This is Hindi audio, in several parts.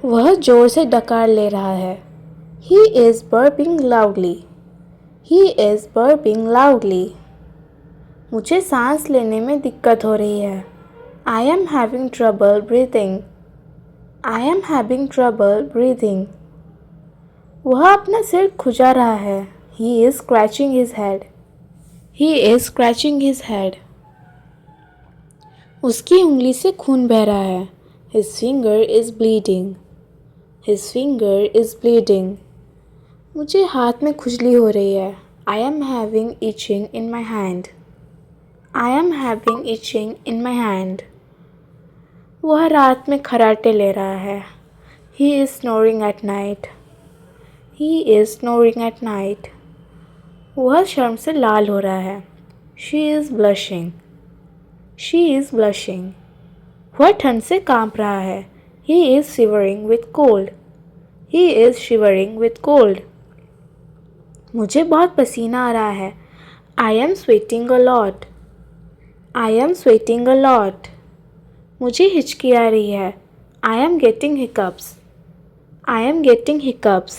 वह जोर से डकार ले रहा है। He is burping loudly. He is burping loudly. मुझे सांस लेने में दिक्कत हो रही है। I am having trouble breathing. I am having trouble breathing. वह अपना सिर खुजा रहा है। He is scratching his head. He is scratching his head. उसकी उंगली से खून बह रहा है। His finger is bleeding. His finger is bleeding. मुझे हाथ में खुजली हो रही है। I am having itching in my hand. I am having itching in my hand. वह रात में खर्राटे ले रहा है। He is snoring at night. He is snoring at night. वह शर्म से लाल हो रहा है। She is blushing. She is blushing. वह ठंड से कांप रहा है। He is shivering with cold. He is shivering with cold. मुझे बहुत पसीना आ रहा है। I am sweating a lot. I am sweating a lot. मुझे हिचकी आ रही है। I am getting hiccups. I am getting hiccups.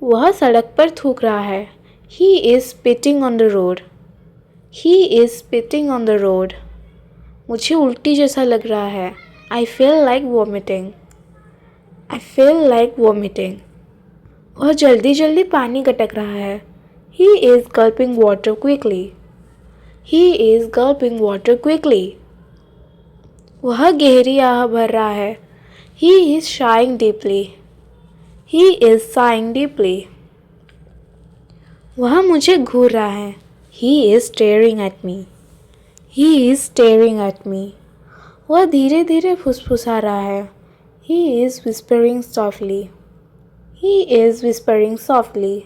वह सड़क पर थूक रहा है। He is spitting on the road. He is spitting on the road. मुझे उल्टी जैसा लग रहा है। I feel like vomiting. I feel like vomiting. वह जल्दी जल्दी पानी गटक रहा है। He is gulping water quickly. He is gulping water quickly. वह गहरी आह भर रहा है। He is sighing deeply. He is sighing deeply. वह मुझे घूर रहा है। He is staring at me. He is staring at me. वह धीरे धीरे फुसफुसा रहा है। He is whispering softly. He is whispering softly.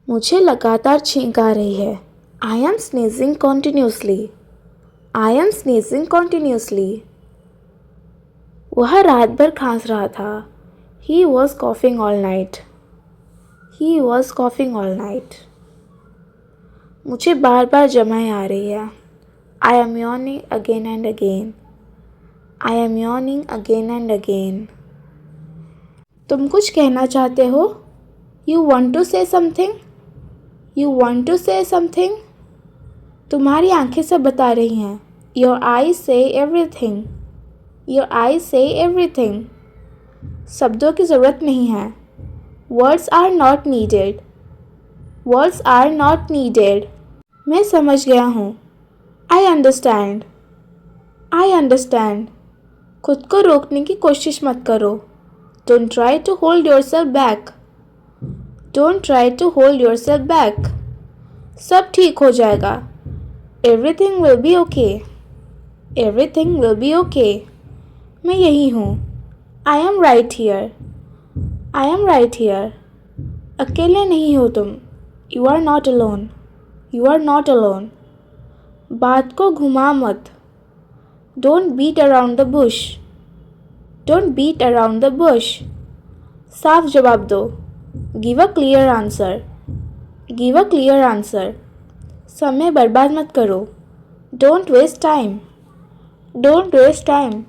मुझे लगातार छींक आ रही है। I am sneezing continuously. I am sneezing continuously. वह रात भर खांस रहा था। He was coughing all night. He was coughing all night. मुझे बार बार जमाएं आ रही है। I am yawning again and again. I am yawning again and again. तुम कुछ कहना चाहते हो? You want to say something? You want to say something? तुम्हारी आंखें सब बता रही हैं। Your eyes say everything. Your eyes say everything. शब्दों की ज़रूरत नहीं है। Words are not needed. Words are not needed. मैं समझ गया हूँ। I understand. I understand. खुद को रोकने की कोशिश मत करो। Don't try to hold yourself back. Don't try to hold yourself back. सब ठीक हो जाएगा। Everything will be okay. Everything will be okay. मैं यही हूँ। I am right here. I am right here. अकेले नहीं हो तुम। You are not alone. You are not alone. बात को घुमा मत। Don't beat around the bush. Don't beat around the bush. साफ जवाब दो। Give a clear answer. Give a clear answer. समय बर्बाद मत करो। Don't waste time. Don't waste time.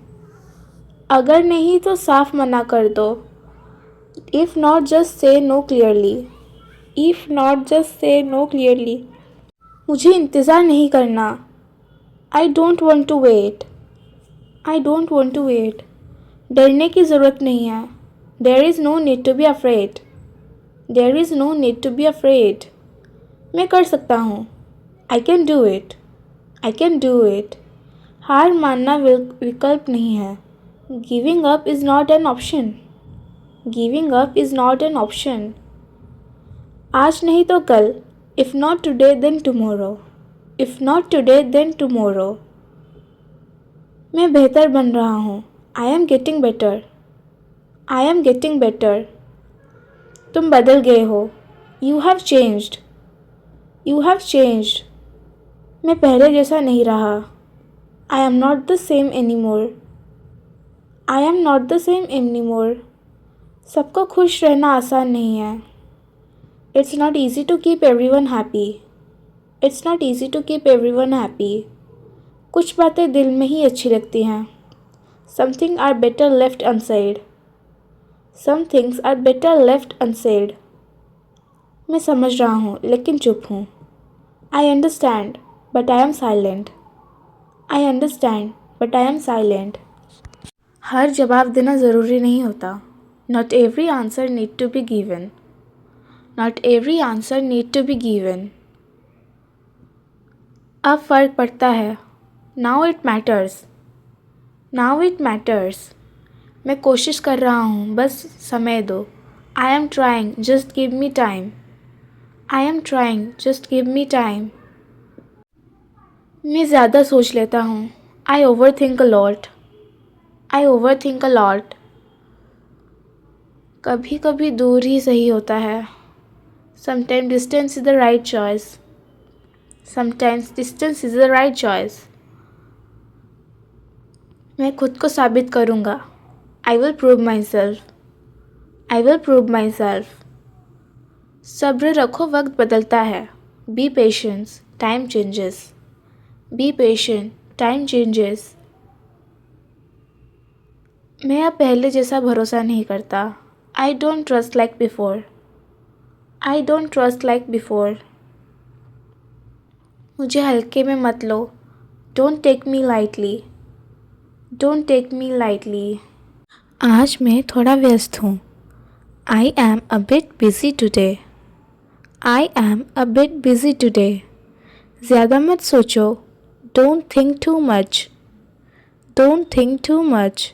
अगर नहीं तो साफ मना कर दो। If not, just say no clearly. If not, just say no clearly. मुझे इंतज़ार नहीं करना। I don't want to wait. I don't want to wait. डरने की ज़रूरत नहीं है। There is no need to be afraid. There is no need to be afraid. मैं कर सकता हूँ। I can do it. I can do it. हार मानना विकल्प नहीं है। Giving up is not an option. Giving up is not an option. आज नहीं तो कल। If not today, then tomorrow. If not today, then tomorrow. मैं बेहतर बन रहा हूँ। I am getting better. I am getting better. तुम बदल गए हो। You have changed. You have changed. मैं पहले जैसा नहीं रहा। I am not the same anymore. I am not the same anymore. सबको खुश रहना आसान नहीं है। It's not easy to keep everyone happy. It's not easy to keep everyone happy. कुछ बातें दिल में ही अच्छी लगती हैं। Some things are better left unsaid. Some things are better left unsaid. मैं समझ रहा हूँ लेकिन चुप हूँ. I understand, but I am silent. I understand, but I am silent. हर जवाब देना ज़रूरी नहीं होता. Not every answer need to be given. Not every answer need to be given. अब फ़र्क पड़ता है. Now it matters. Now it matters. मैं कोशिश कर रहा हूँ, बस समय दो. I am trying, just give me time. I am trying, just give me time. मैं ज़्यादा सोच लेता हूँ. I overthink a lot. I overthink a lot. कभी कभी दूर ही सही होता है. Sometimes distance is the right choice. Sometimes distance is the right choice. मैं खुद को साबित करूँगा. I will prove myself. I will prove myself. सब्र रखो, वक्त बदलता है. Be patient, time changes. Be patient, time changes. मैं अब पहले जैसा भरोसा नहीं करता. I don't trust like before. I don't trust like before. मुझे हल्के में मत लो. Don't take me lightly. Don't take me lightly. आज मैं थोड़ा व्यस्त हूँ. I am a bit busy today. I am a bit busy today. ज़्यादा मत सोचो. Don't think too much. Don't think too much.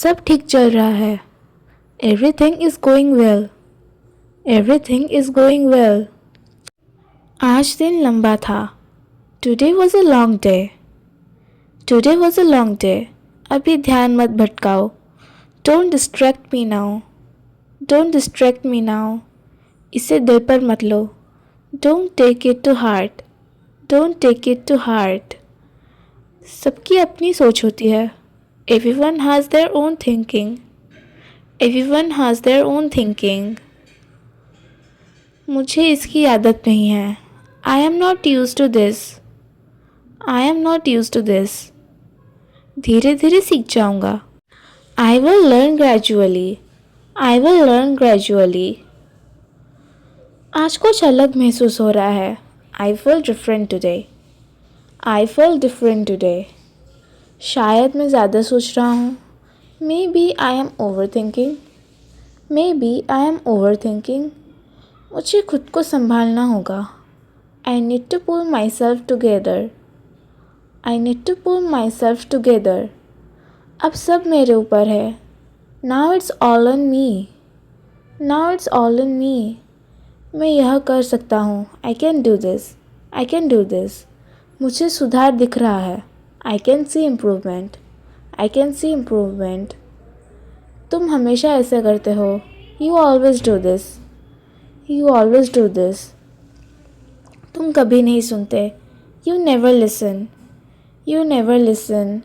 सब ठीक चल रहा है. Everything is going well. Everything is going well. आज दिन लंबा था. Today was a long day. Today was a long day. अभी ध्यान मत भटकाओ. Don't distract me now. Don't distract me now. इसे दिल पर मत लो. Don't take it to heart. Don't take it to heart. सबकी अपनी सोच होती है. Everyone has their own thinking. Everyone has their own thinking. मुझे इसकी आदत नहीं है. I am not used to this. I am not used to this. धीरे धीरे सीख जाऊंगा. I will learn gradually. I will learn gradually. आज कुछ अलग महसूस हो रहा है. I feel different today. I feel different today. शायद मैं ज़्यादा सोच रहा हूँ. Maybe I am overthinking. Maybe I am overthinking. मुझे खुद को संभालना होगा. I need to pull myself together. I need to pull myself together. अब सब मेरे ऊपर है. Now it's all on me. Now it's all on me. मैं यह कर सकता हूँ. I can do this. I can do this. मुझे सुधार दिख रहा है. I can see improvement. I can see improvement. तुम हमेशा ऐसे करते हो. You always do this. You always do this. तुम कभी नहीं सुनते. You never listen. You never listen.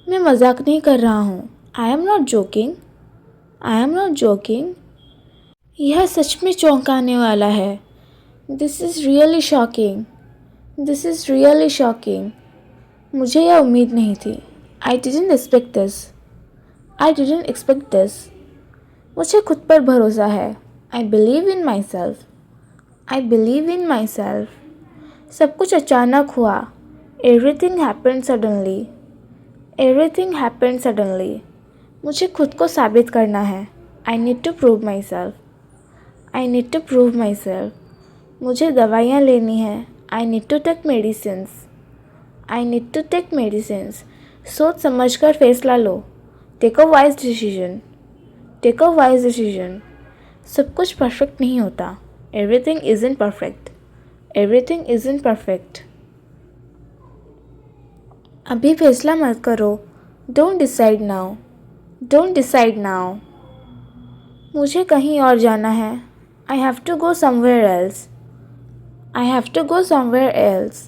मैं मजाक नहीं कर रहा हूँ. I am not joking. I am not joking. यह सच में चौंकाने वाला है. This is really shocking. This is really shocking. मुझे यह उम्मीद नहीं थी. I didn't expect this. I didn't expect this. मुझे खुद पर भरोसा है. I believe in myself. I believe in myself. सब कुछ अचानक हुआ. Everything happened suddenly. Everything happened suddenly. मुझे खुद को साबित करना है. I need to prove myself. I need to prove myself. मुझे दवाइयाँ लेनी है. I need to take medicines. I need to take medicines. सोच समझकर फैसला लो. Take a wise decision. Take a wise decision. सब कुछ परफेक्ट नहीं होता. Everything isn't perfect. Everything isn't perfect. अभी फैसला मत करो. Don't decide now. Don't decide now. मुझे कहीं और जाना है. I have to go somewhere else. I have to go somewhere else.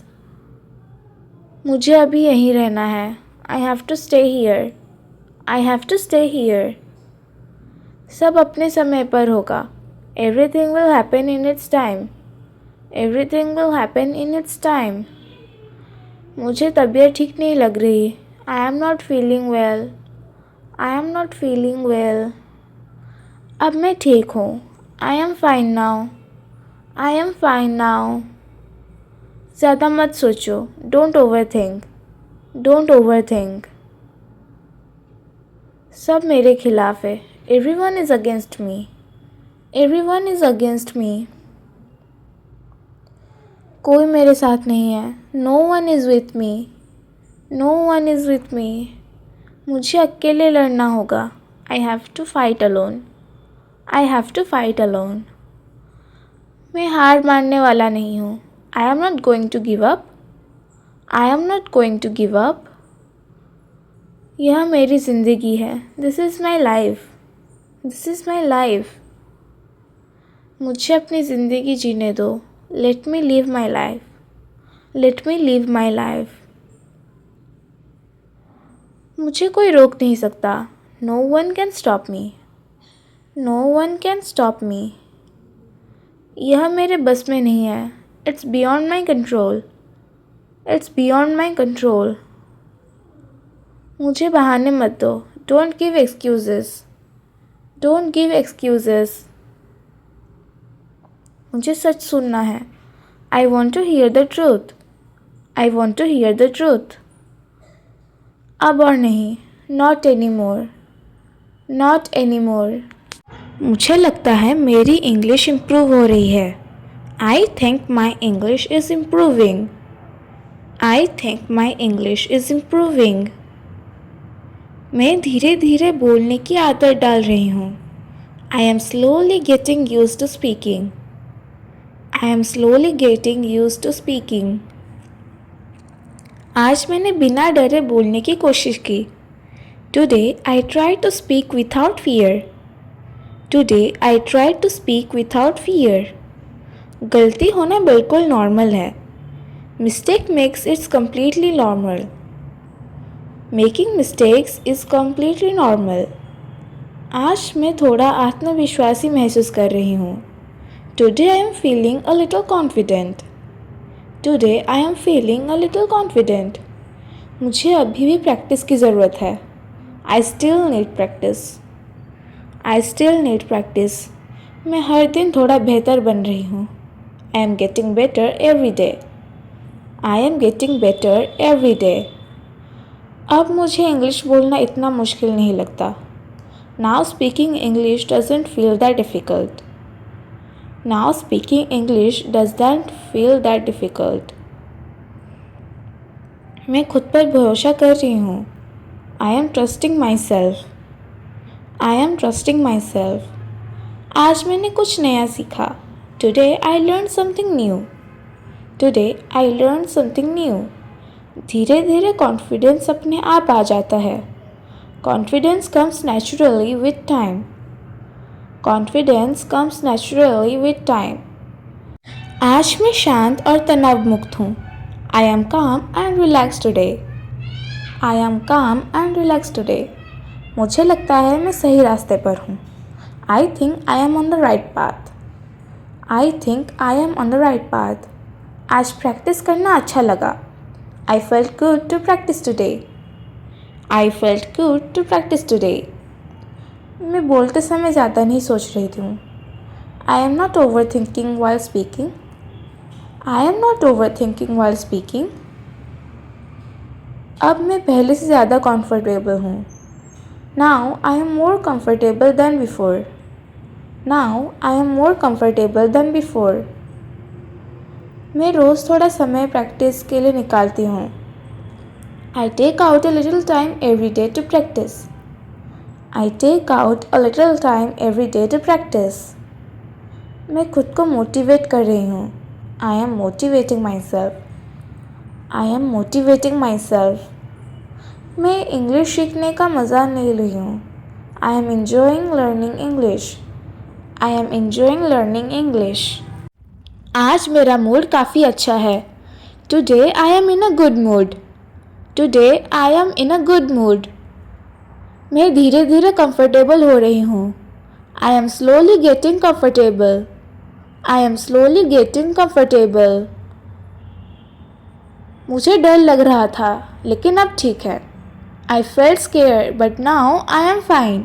मुझे अभी यहीं रहना है. I have to stay here. I have to stay here. सब अपने समय पर होगा. Everything will happen in its time. Everything will happen in its time. मुझे तबीयत ठीक नहीं लग रही. I am not feeling well, I am not feeling well. अब मैं ठीक हूँ, I am fine now, I am fine now. ज़्यादा मत सोचो, don't over think, don't over think. सब मेरे खिलाफ है, everyone is against me, everyone is against me. कोई मेरे साथ नहीं है, no one is with me, no one is with me. मुझे अकेले लड़ना होगा, I have to fight alone, I have to fight alone. मैं हार मानने वाला नहीं हूँ, I am not going to give up, I am not going to give up. यह मेरी ज़िंदगी है, this is my life, this is my life. मुझे अपनी ज़िंदगी जीने दो, let me live my life, let me live my life. मुझे कोई रोक नहीं सकता, no one can stop me, no one can stop me. यह मेरे बस में नहीं है, it's beyond my control, it's beyond my control. मुझे बहाने मत दो, don't give excuses, don't give excuses. मुझे सच सुनना है, I want to hear the truth, I want to hear the truth. अब और नहीं, not any more, not any more. मुझे लगता है मेरी इंग्लिश इम्प्रूव हो रही है, I think my English is improving, I think my English is improving. मैं धीरे धीरे बोलने की आदत डाल रही हूँ, I am slowly getting use to speaking, I am slowly getting use to speaking. आज मैंने बिना डरे बोलने की कोशिश की, today I try to speak without fear, today I try to speak without fear. गलती होना बिल्कुल नॉर्मल है, mistake makes it's completely normal, making mistakes is completely normal. आज मैं थोड़ा आत्मविश्वासी महसूस कर रही हूँ, today I am feeling a little confident, today I am feeling a little confident. मुझे अभी भी प्रैक्टिस की ज़रूरत है, I still need practice, I still need practice. मैं हर दिन थोड़ा बेहतर बन रही हूँ, I am getting better every day, I am getting better every day. अब मुझे इंग्लिश बोलना इतना मुश्किल नहीं लगता, now speaking English doesn't feel that difficult, now speaking English doesn't feel that difficult. मैं खुद पर भरोसा कर रही हूँ, I am trusting my self, I am trusting my self. आज मैंने कुछ नया सीखा, today I learn something new, today I learn something new. धीरे धीरे कॉन्फिडेंस अपने आप आ जाता है, confidence comes naturally with time, confidence comes naturally with time. आज मैं शांत और तनाव मुक्त हूँ, आई एम काम and relax today, I M काम एंड रिलैक्स टुडे। मुझे लगता है मैं सही रास्ते पर हूँ, I think I am on the right path, I think I am on the right path. आज प्रैक्टिस करना अच्छा लगा, I felt good to practice today, I felt good to practice today. मैं बोलते समय ज़्यादा नहीं सोच रही थी, I am not over thinking while speaking, I am not over thinking while speaking. अब मैं पहले से ज़्यादा कॉम्फर्टेबल हूँ, now I am more comfortable than before, now I am more comfortable than before. मैं रोज़ थोड़ा समय प्रैक्टिस के लिए निकालती हूँ, I take out a little time every day to practice, I take out a little time every day to practice. मैं खुद को मोटिवेट कर रही हूँ, I am motivating my self, I am motivating my self. मैं इंग्लिश सीखने का मज़ा ले रही हूँ, I am enjoying learning English, I am enjoying learning English. आज मेरा मूड काफ़ी अच्छा है, today I M in a good mood, today I M in a good mood. मैं धीरे धीरे कंफर्टेबल हो रही हूँ, I am slowly getting comfortable, I am slowly getting comfortable. मुझे डर लग रहा था लेकिन अब ठीक है, I felt scared, but now I am fine.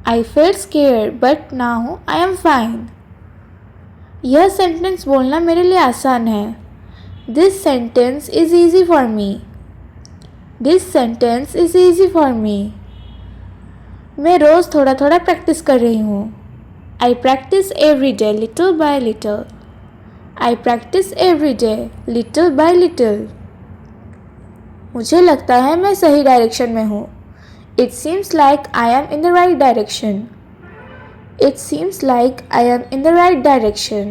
I felt scared, but now I am fine. यह सेंटेंस बोलना मेरे लिए आसान है. This sentence is easy for me. This sentence is easy for me. मैं रोज़ थोड़ा थोड़ा प्रैक्टिस कर रही हूँ. I practice every day little by little. I practice every day little by little. मुझे लगता है मैं सही डायरेक्शन में हूँ. It seems like I am in the right direction. It seems like I am in the right direction.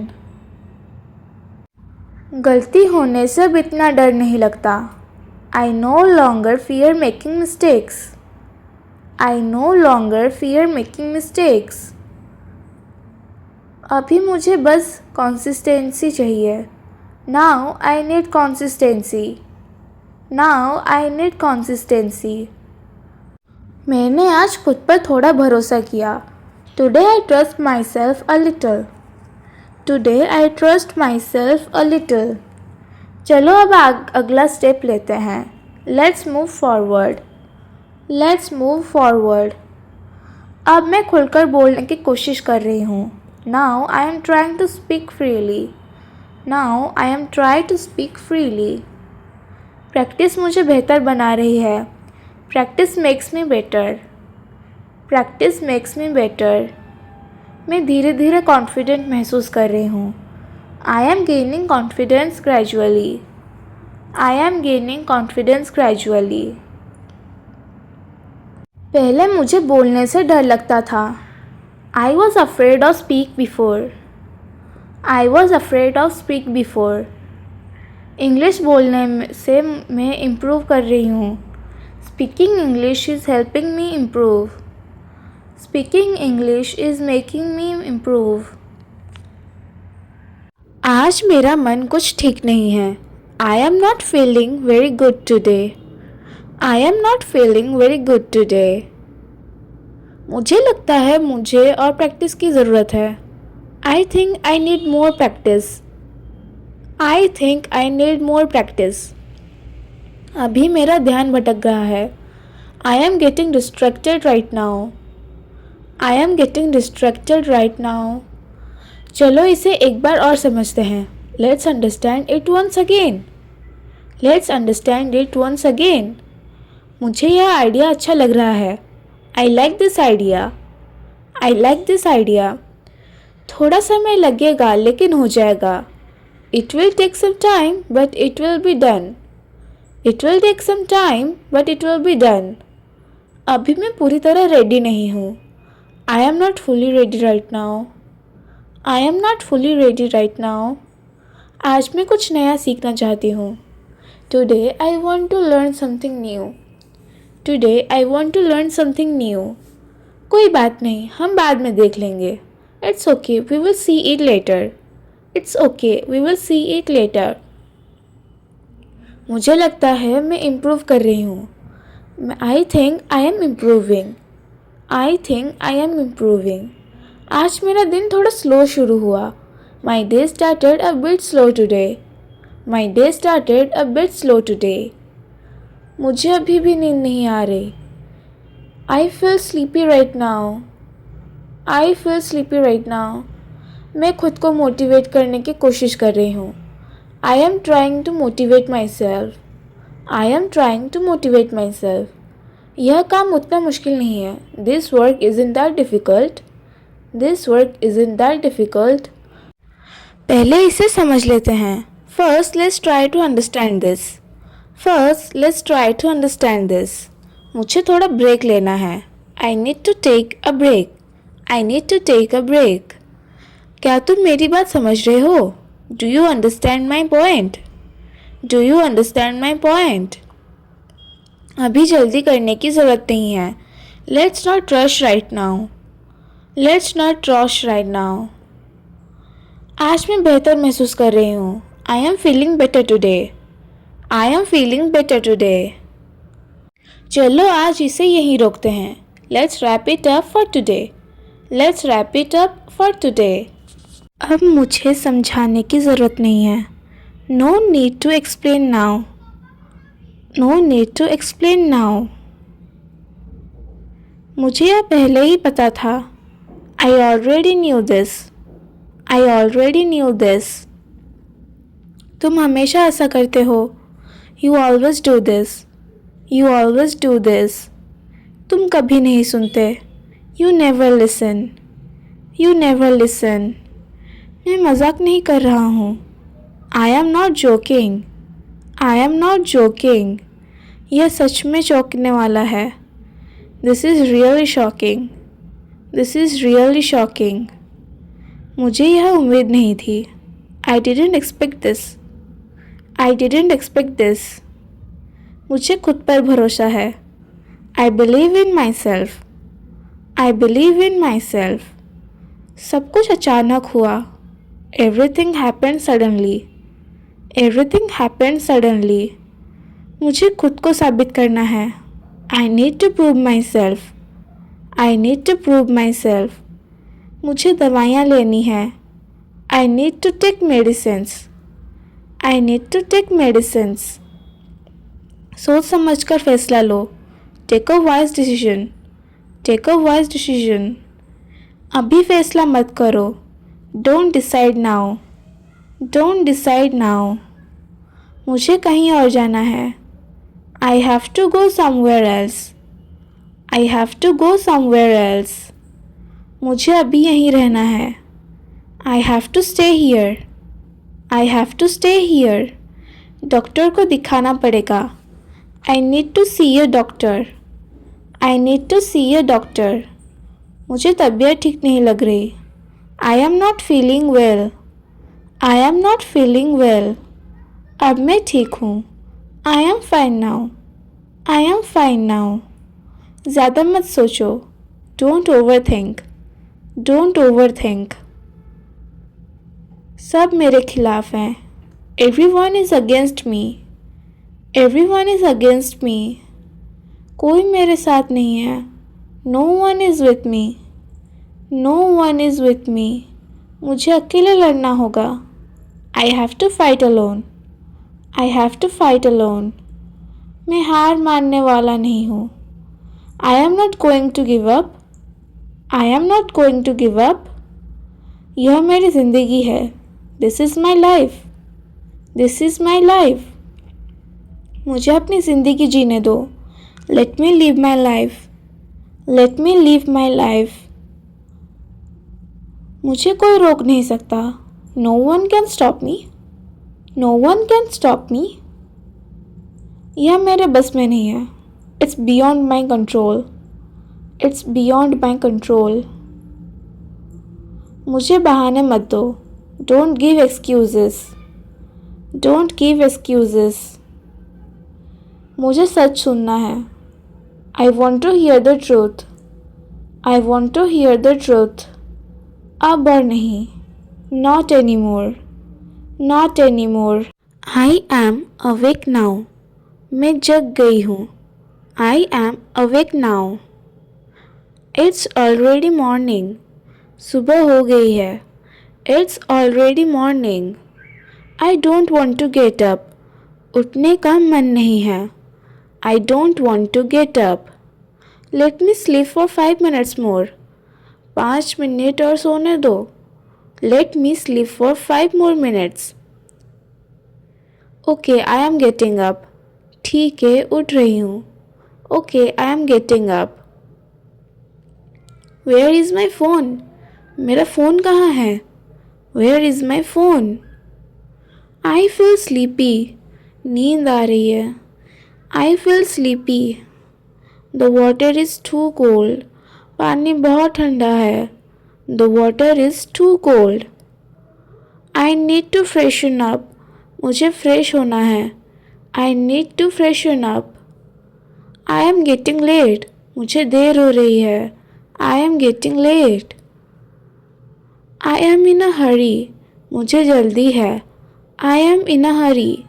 गलती होने से अब इतना डर नहीं लगता. I no longer fear making mistakes. I no longer fear making mistakes. अभी मुझे बस consistency चाहिए. Now I need consistency. Now I need consistency. मैंने आज खुद पर थोड़ा भरोसा किया. Today I trust myself a little. Today I trust myself a little. चलो अब अगला स्टेप लेते हैं. Let's move forward. Let's move forward. अब मैं खुलकर बोलने की कोशिश कर रही हूँ. Now I am trying to speak freely. Now I am trying to speak freely. Practice मुझे बेहतर बना रही है. Practice makes me better. Practice makes me better. मैं धीरे धीरे कॉन्फिडेंट महसूस कर रही हूँ. I M gaining confidence gradually. I am gaining confidence gradually. पहले मुझे बोलने से डर लगता था. I was afraid of speak before. I was afraid of speak before. English बोलने से मैं इम्प्रूव कर रही हूँ. Speaking English is helping me improve. Speaking English is making me improve. आज मेरा मन कुछ ठीक नहीं है. आई am not feeling very good today. I am not feeling very good today. मुझे लगता है मुझे और प्रैक्टिस की ज़रूरत है. I think I need more practice. I think I need more practice. अभी मेरा ध्यान भटक रहा है. I am getting distracted right now. I am getting distracted right now. चलो इसे एक बार और समझते हैं. Let's understand it once again. Let's understand it once again. मुझे यह आइडिया अच्छा लग रहा है. I like this idea. I like this idea. थोड़ा समय लगेगा लेकिन हो जाएगा. It will take some time, but it will be done. It will take some time, but it will be done. अभी मैं पूरी तरह रेडी नहीं हूँ. I am not fully ready right now. I am not fully ready right now. आज मैं कुछ नया सीखना चाहती हूँ. Today I want to learn something new. Today I want to learn something new. कोई बात नहीं, हम बाद में देख लेंगे. It's okay, we will see it later. It's okay, we will see it later. मुझे लगता है मैं इम्प्रूव कर रही हूँ. I think I am improving. I think I am improving. आज मेरा दिन थोड़ा स्लो शुरू हुआ. My day started a bit slow today. My day started a bit slow today. मुझे अभी भी नींद नहीं आ रही. I feel sleepy right now. I feel sleepy right now. मैं खुद को मोटिवेट करने की कोशिश कर रही हूँ. I am trying to motivate my self. I am trying to motivate my self. यह काम उतना मुश्किल नहीं है. This work is in that difficult. This work is in that difficult. पहले इसे समझ लेते हैं. First let's try to understand this. First let's try to understand this. मुझे थोड़ा ब्रेक लेना है. I need to take a break. I need to take a break. क्या तुम मेरी बात समझ रहे हो? Do you understand my point? Do you understand my point? अभी जल्दी करने की ज़रूरत नहीं है. Let's not rush right now. Let's not rush right now. आज मैं बेहतर महसूस कर रही हूँ. I am feeling better today. I am feeling better today. चलो आज इसे यहीं रोकते हैं. Let's wrap it up for today. Let's wrap it up for today. अब मुझे समझाने की ज़रूरत नहीं है. No need to explain now. No need to explain now. मुझे यह पहले ही पता था. I already knew this. I already knew this. तुम हमेशा ऐसा करते हो. You always do this. You always do this. तुम कभी नहीं सुनते. You never listen. You never listen. मैं मजाक नहीं कर रहा हूँ. I am not joking. I am not joking. यह सच में चौंकने वाला है. This is really shocking. This is really shocking. मुझे यह उम्मीद नहीं थी. I didn't expect this. I didn't expect this. मुझे खुद पर भरोसा है. I believe in myself. I believe in myself. सब कुछ अचानक हुआ. Everything happened suddenly. Everything happened suddenly. मुझे खुद को साबित करना है. I need to prove myself. I need to prove myself. मुझे दवाइयाँ लेनी है. I need to take medicines. I need to take medicines. सोच समझकर फैसला लो. Take a wise decision. Take a wise decision. अभी फैसला मत करो. Don't decide now. Don't decide now. मुझे कहीं और जाना है. I have to go somewhere else. I have to go somewhere else. मुझे अभी यहीं रहना है. I have to stay here. I have to stay here. Doctor को दिखाना पड़ेगा. I need to see a doctor. I need to see a doctor. मुझे तबीयत ठीक नहीं लग रही. I am not feeling well. I am not feeling well. अब मैं ठीक हूँ. I am fine now. I am fine now. ज़्यादा मत सोचो. Don't overthink. Don't overthink. सब मेरे खिलाफ हैं. Everyone is against me. Everyone is against me. कोई मेरे साथ नहीं है. No one is with me. No one is with me. मुझे अकेले लड़ना होगा. I have to fight alone. I have to fight alone. मैं हार मानने वाला नहीं हूँ. I am not going to give up. I am not going to give up. यह मेरी ज़िंदगी है. This is my life. This is my life. मुझे अपनी ज़िंदगी जीने दो. Let me live my life. Let me live my life. मुझे कोई रोक नहीं सकता. No one can stop me. No one can stop me. यह मेरे बस में नहीं है. It's beyond my control. It's beyond my control. मुझे बहाने मत दो. Don't give excuses. Don't give excuses. मुझे सच सुनना है. I want to hear the truth. I want to hear the truth. अब और नहीं. Not anymore. Not anymore. I am awake now. मैं जग गई हूँ. I am awake now. It's already morning. सुबह हो गई है. It's already morning. I don't want to get up. उठने का मन नहीं है. I don't want to get up. Let me sleep for 5 minutes more. 5 minute और सोने दो. Let me sleep for 5 more minutes. Okay, I am getting up. ठीक है, उठ रही हूँ. Okay, I am getting up. Where is my phone? मेरा फ़ोन कहाँ है? Where is my phone? I feel sleepy. नींद आ रही है. I feel sleepy. The water is too cold. पानी बहुत ठंडा है. The water is too cold. I need to freshen up. मुझे फ्रेश होना है. I need to freshen up. I am getting late. मुझे देर हो रही है. I am getting late. I am in a hurry. मुझे जल्दी है. I am in a hurry.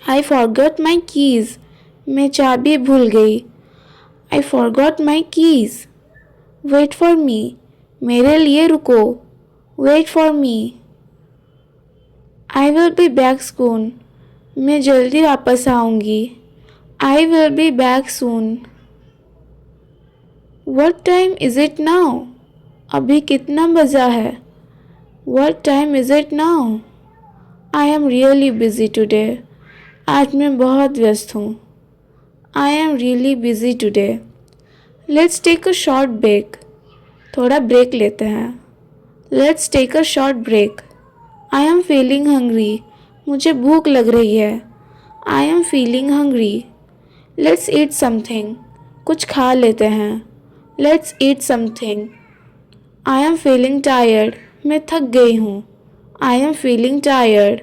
I forgot my keys. मैं चाबी भूल गई. I forgot my keys. Wait for me. मेरे लिए रुको. Wait for me. I will be back soon. मैं जल्दी वापस आऊँगी. I will be back soon. What time is it now? अभी कितना बजा है? What time is it now? I am really busy today. आज मैं बहुत व्यस्त हूँ. I am really busy today. Let's take a short break. थोड़ा ब्रेक लेते हैं. Let's take a short break. I am feeling hungry. मुझे भूख लग रही है. I am feeling hungry. Let's eat something. कुछ खा लेते हैं. Let's eat something. I am feeling tired. मैं थक गई हूँ. I am feeling tired.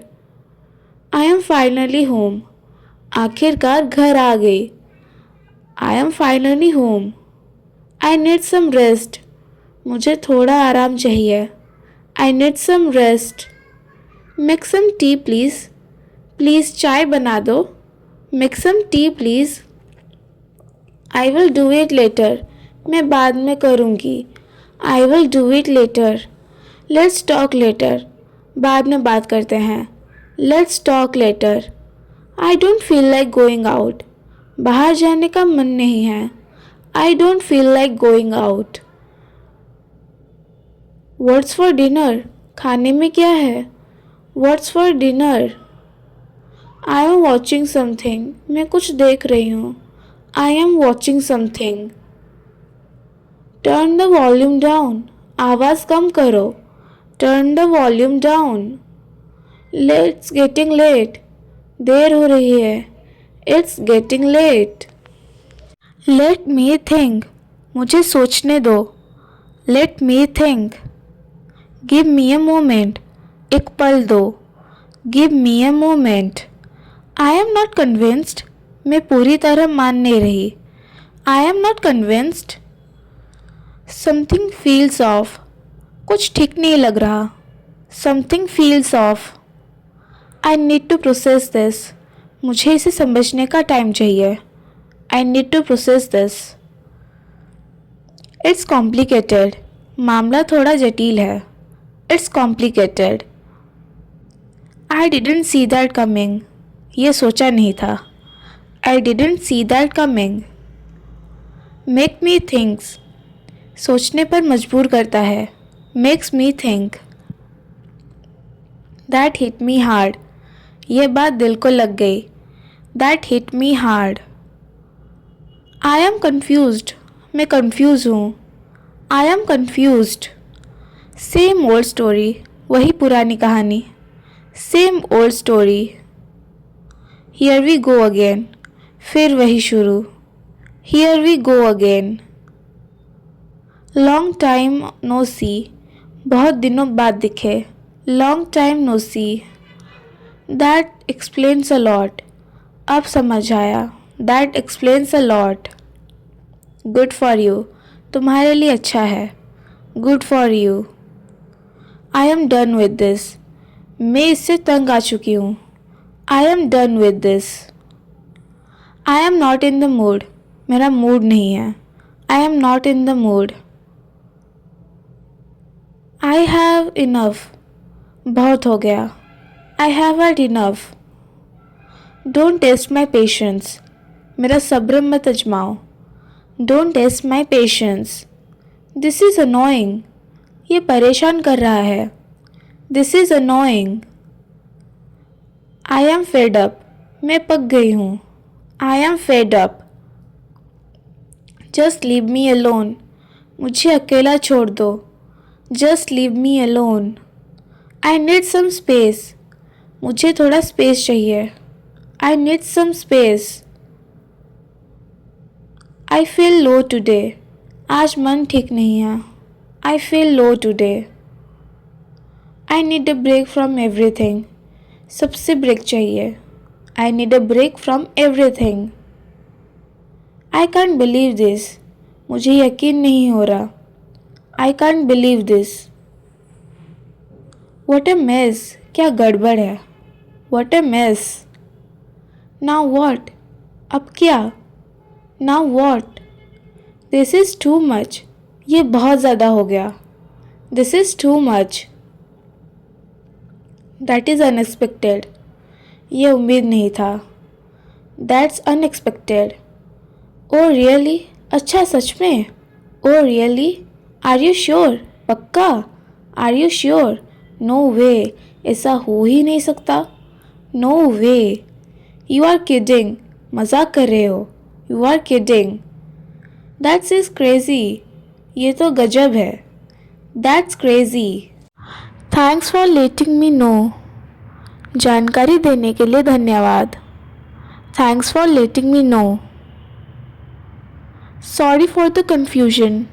I am finally home. आखिरकार घर आ गई. I am finally home. I need some rest. मुझे थोड़ा आराम चाहिए. I need some rest. Make some tea please. Please चाय बना दो. Make some tea please. I will do it later. मैं बाद में करूँगी. I will do it later. Let's talk later. बाद में बात करते हैं. Let's talk later. I don't feel like going out. बाहर जाने का मन नहीं है. I don't feel like going out. What's for dinner? खाने में क्या है? What's for dinner? I am watching something. मैं कुछ देख रही हूँ. I am watching something. Turn the volume down. आवाज़ कम करो. Turn the volume down. It's getting late. देर हो रही है. It's getting late. Let me think. मुझे सोचने दो. Let me think. Give me a moment. एक पल दो. Give me a moment. I am not convinced. मैं पूरी तरह मान नहीं रही. I am not convinced. Something feels off. कुछ ठीक नहीं लग रहा. Something feels off. I need to process this. मुझे इसे समझने का टाइम चाहिए. I need to process this. It's complicated. मामला थोड़ा जटिल है. It's complicated. I didn't see that coming. ये सोचा नहीं था. I didn't see that coming. Make me think. सोचने पर मजबूर करता है. Makes me think. That hit me hard. ये बात दिल को लग गई. That hit me hard. I am confused. मैं confused हूँ. I am confused. Same old story. वही पुरानी कहानी. Same old story. Here we go again. फिर वही शुरू. Here we go again. Long time no see. बहुत दिनों बाद दिखे. Long time no see. That explains a lot. अब समझ आया. That explains a lot. Good for you. तुम्हारे लिए अच्छा है. Good for you. I am done with this. मैं इससे तंग आ चुकी हूँ. I am done with this. I am not in the mood. मेरा मूड नहीं है. I am not in the mood. I have enough. बहुत हो गया. I have had enough. Don't test my patience. मेरा सब्र मत आजमाओ. Don't test my patience. This is annoying. ये परेशान कर रहा है. This is annoying. I am fed up. मैं पक गई हूँ. I am fed up. Just leave me alone. मुझे अकेला छोड़ दो. Just leave me alone. I need some space. मुझे थोड़ा स्पेस चाहिए. I need some space. I feel low today. आज मन ठीक नहीं है. I feel low today. I need a break from everything. सबसे ब्रेक चाहिए. I need a break from everything. I can't believe this. मुझे यकीन नहीं हो रहा. I can't believe this. What a mess. क्या गड़बड़ है. What a mess. Now what? अब क्या? Now what? This is too much. ये बहुत ज़्यादा हो गया. This is too much. That is unexpected. ये उम्मीद नहीं था. That's unexpected. Oh really? अच्छा सच में? Oh really? Are you sure? पक्का? Are you sure? No way, ऐसा हो ही नहीं सकता। No way, you are kidding, मजाक कर रहे हो। You are kidding. That's is crazy, ये तो गजब है। That's crazy. Thanks for letting me know, जानकारी देने के लिए धन्यवाद। Thanks for letting me know. Sorry for the confusion,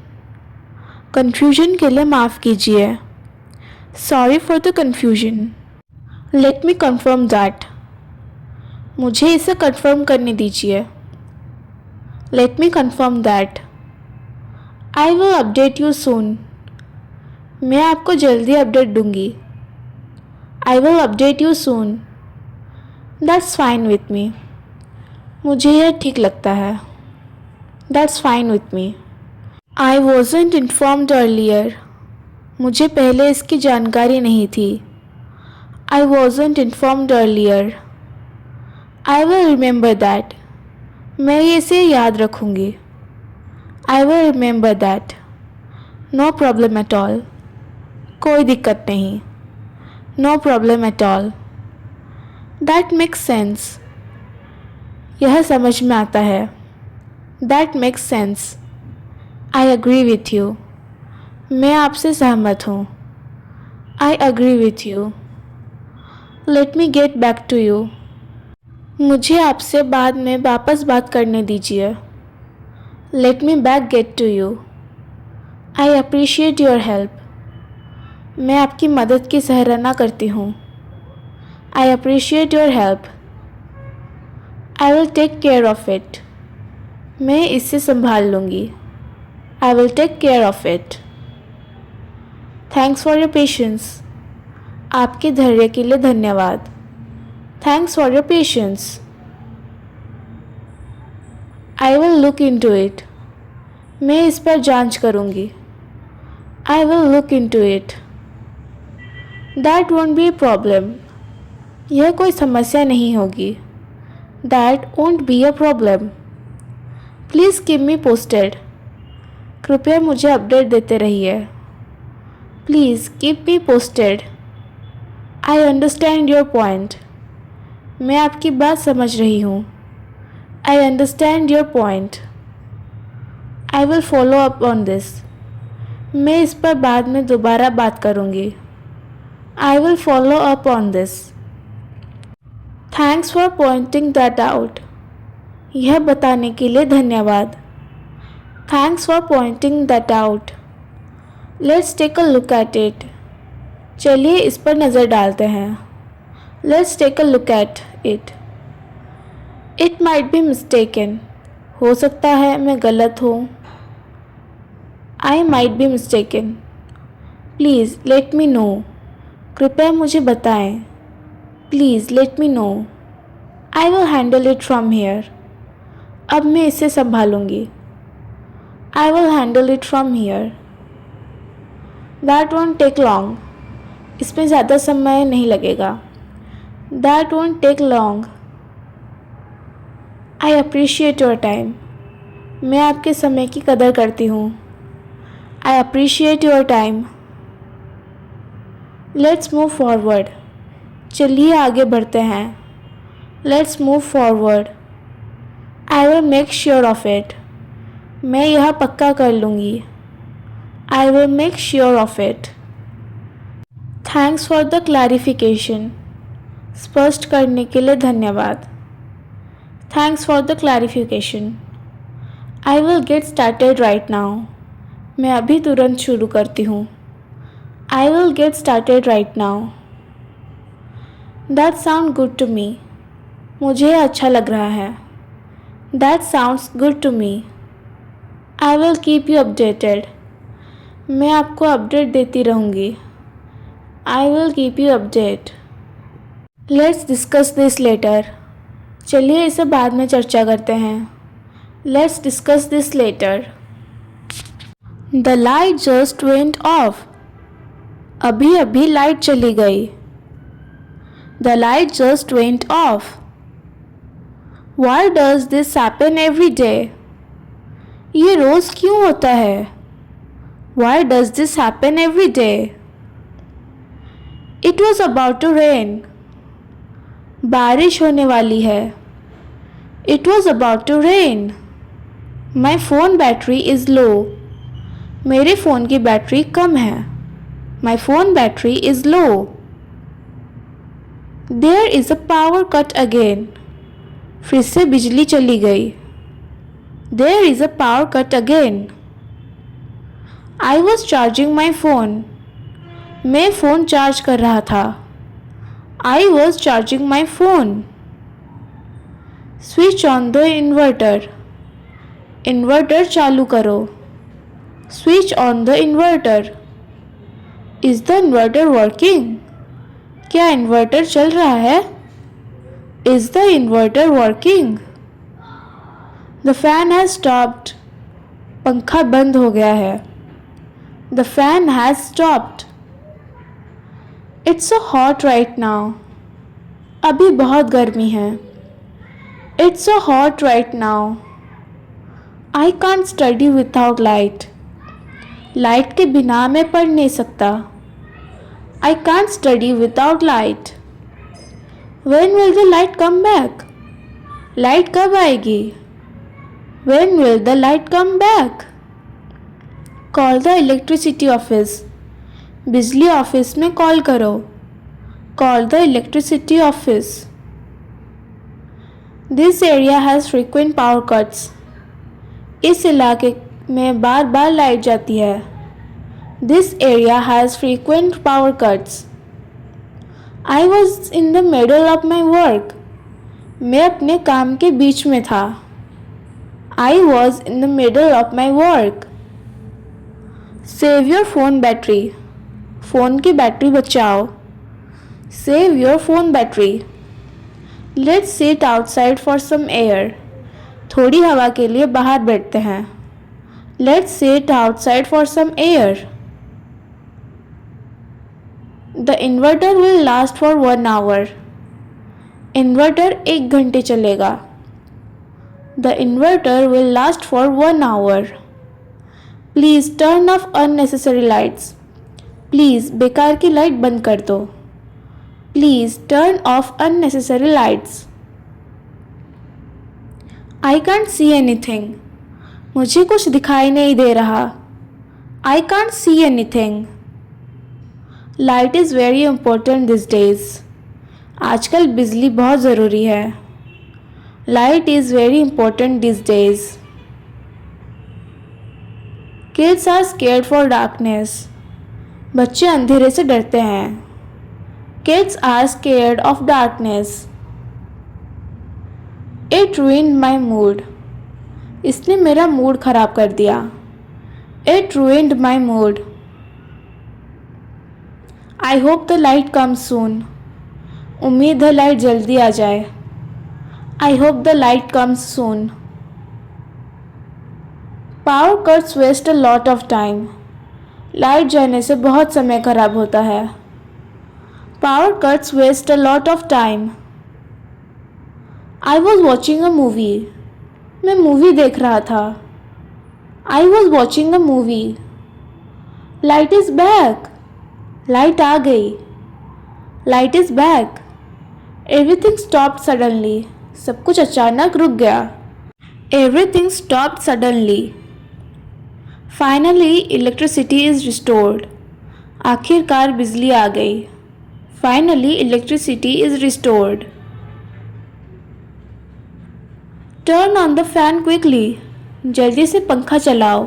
confusion के लिए माफ़ कीजिए। Sorry for the confusion. Late me confirm that, मुझे इसे कन्फर्म करने दीजिए। Let me confirm that. I will update you soon, मैं आपको जल्दी अपडेट दूंगी। I will update you soon. That's fine with me, मुझे यह ठीक लगता है। That's fine with me. I wasn't informed earlier, मुझे पहले इसकी जानकारी नहीं थी। I wasn't informed earlier. I will remember that, मैं इसे याद रखूँगी। I will remember that. No problem at all, कोई दिक्कत नहीं। No problem at all. That makes sense, यह समझ में आता है। That makes sense. I agree with you, मैं आपसे सहमत हूँ। I agree with you. Let me get back to you, मुझे आपसे बाद में वापस बात करने दीजिए। Let me back get to you. I appreciate your help, मैं आपकी मदद की सराहना करती हूँ। I appreciate your help. I will take care of it, मैं इससे संभाल लूँगी। I will take care of it. Thanks for your patience, आपके धैर्य के लिए धन्यवाद। Thanks for your patience. I will look into it, मैं इस पर जांच करूँगी। I will look into it. That won't be a problem, यह कोई समस्या नहीं होगी। That won't be a problem. Please keep me posted, कृपया मुझे अपडेट देते रहिए। Please keep me posted. I understand your point, मैं आपकी बात समझ रही हूँ। I understand your point. I will follow up on this, मैं इस पर बाद में दोबारा बात करूँगी। I will follow up on this. Thanks for pointing that out, यह बताने के लिए धन्यवाद। Thanks for pointing that out. Let's take a look at it, चलिए इस पर नज़र डालते हैं। Let's take a look at it. It might be mistaken, हो सकता है मैं गलत हूँ। I might be mistaken. Please let me know, कृपया मुझे बताएं। Please let me know. I will handle it from here, अब मैं इसे संभालूंगी। I will handle it from here. That won't take long, इसमें ज़्यादा समय नहीं लगेगा। That won't take long. I appreciate your time, मैं आपके समय की कदर करती हूँ। I appreciate your time. Let's move forward, चलिए आगे बढ़ते हैं। Let's move forward. I will make sure of it, मैं यह पक्का कर लूँगी। I will make sure of it. Thanks for the clarification, स्पष्ट करने के लिए धन्यवाद। Thanks for the clarification. I will get started right now, मैं अभी तुरंत शुरू करती हूँ। I will get started right now. That sound good to me, मुझे अच्छा लग रहा है। That sounds good to me. I will keep you updated, मैं आपको अपडेट देती रहूँगी। I will keep you update. Let's discuss this later, चलिए इसे बाद में चर्चा करते हैं। Let's discuss this later. The light just went off, अभी अभी लाइट चली गई। The light just went off. Why does this happen every day? ये रोज़ क्यों होता है? Why does this happen every day? It was about to rain. बारिश होने वाली है. It was about to rain. My phone battery is low. मेरे फ़ोन की बैटरी कम है. My phone battery is low. There is a power cut again. फिर से बिजली चली गई. There is a power cut again. I was charging my phone. मैं फ़ोन चार्ज कर रहा था. I was charging my phone. Switch on the inverter. Inverter चालू करो. Switch on the inverter. Is the inverter working? क्या इन्वर्टर चल रहा है? Is the inverter working? The fan has stopped. पंखा बंद हो गया है. The fan has stopped. It's so hot right now. अभी बहुत गर्मी है. It's so hot right now. I can't study without light. Light के बिना मैं पढ़ नहीं सकता. I can't study without light. When will the light come back? Light कब आएगी? When will the light come back? Call the electricity office. बिजली ऑफिस में कॉल करो. Call the electricity office. This area has frequent power cuts. इस इलाके में बार बार लाइट जाती है. This area has frequent power cuts. I was in the middle of my work. मैं अपने काम के बीच में था. I was in the middle of my work. Save your phone battery. Phone की बैटरी बचाओ. Save your phone battery. Let's sit outside for some air. थोड़ी हवा के लिए बाहर बैठते हैं. Let's sit outside for some air. The inverter will last for 1 hour. Inverter 1 घंटे चलेगा. The inverter will last for 1 hour. Please turn off unnecessary lights. Please बेकार की लाइट बंद कर दो. Please turn off unnecessary lights. I can't see anything. मुझे कुछ दिखाई नहीं दे रहा. I can't see anything. Light is very important these days. आजकल बिजली बहुत ज़रूरी है. Light is very important these days. Kids are scared for darkness. बच्चे अंधेरे से डरते हैं. Kids are scared of darkness. It ruined my mood. इसने मेरा मूड ख़राब कर दिया. It ruined my mood. I hope the light comes soon. उम्मीद है लाइट जल्दी आ जाए. I hope the light comes soon. Power cuts waste a lot of time. Light जाने से बहुत समय खराब होता है. Power cuts waste a lot of time. I was watching a movie. मैं मूवी देख रहा था. I was watching a movie. Light is back. Light आ गई. Light is back. Everything stopped suddenly. सब कुछ अचानक रुक गया. Everything stopped suddenly. Finally, electricity is restored. आखिरकार बिजली आ गई. Finally, electricity is restored. Turn on the fan quickly. जल्दी से पंखा चलाओ.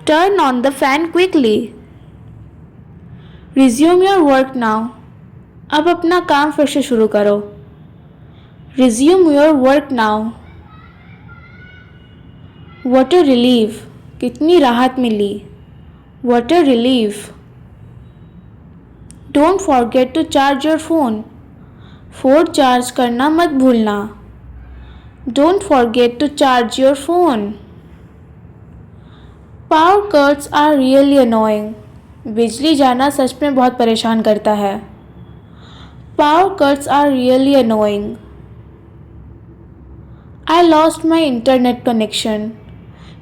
Turn on the fan quickly. Resume your work now. अब अपना काम फिर से शुरू करो. Resume your work now. What a relief. कितनी राहत मिली. What a relief. Don't forget to charge your phone. Phone charge करना मत भूलना. Don't forget to charge your phone. Power cuts are really annoying. बिजली जाना सच में बहुत परेशान करता है. Power cuts are really annoying. I lost my internet connection.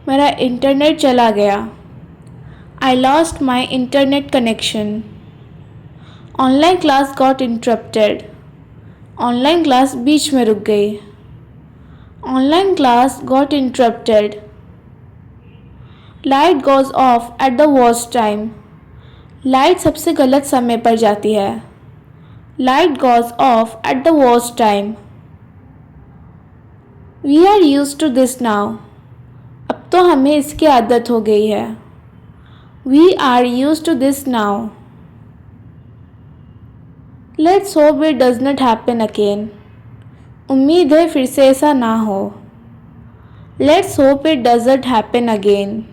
मेरा इंटरनेट चला गया. I lost my internet connection. Online class got interrupted. Online class बीच में रुक गई. Online class got interrupted. Light goes off at the worst time. Light सबसे गलत समय पर जाती है. Light goes off at the worst time. We are used to this now. अब तो हमें इसकी आदत हो गई है. We are used to this now. Let's hope it does not happen again. उम्मीद है फिर से ऐसा ना हो. Let's hope it doesn't happen again.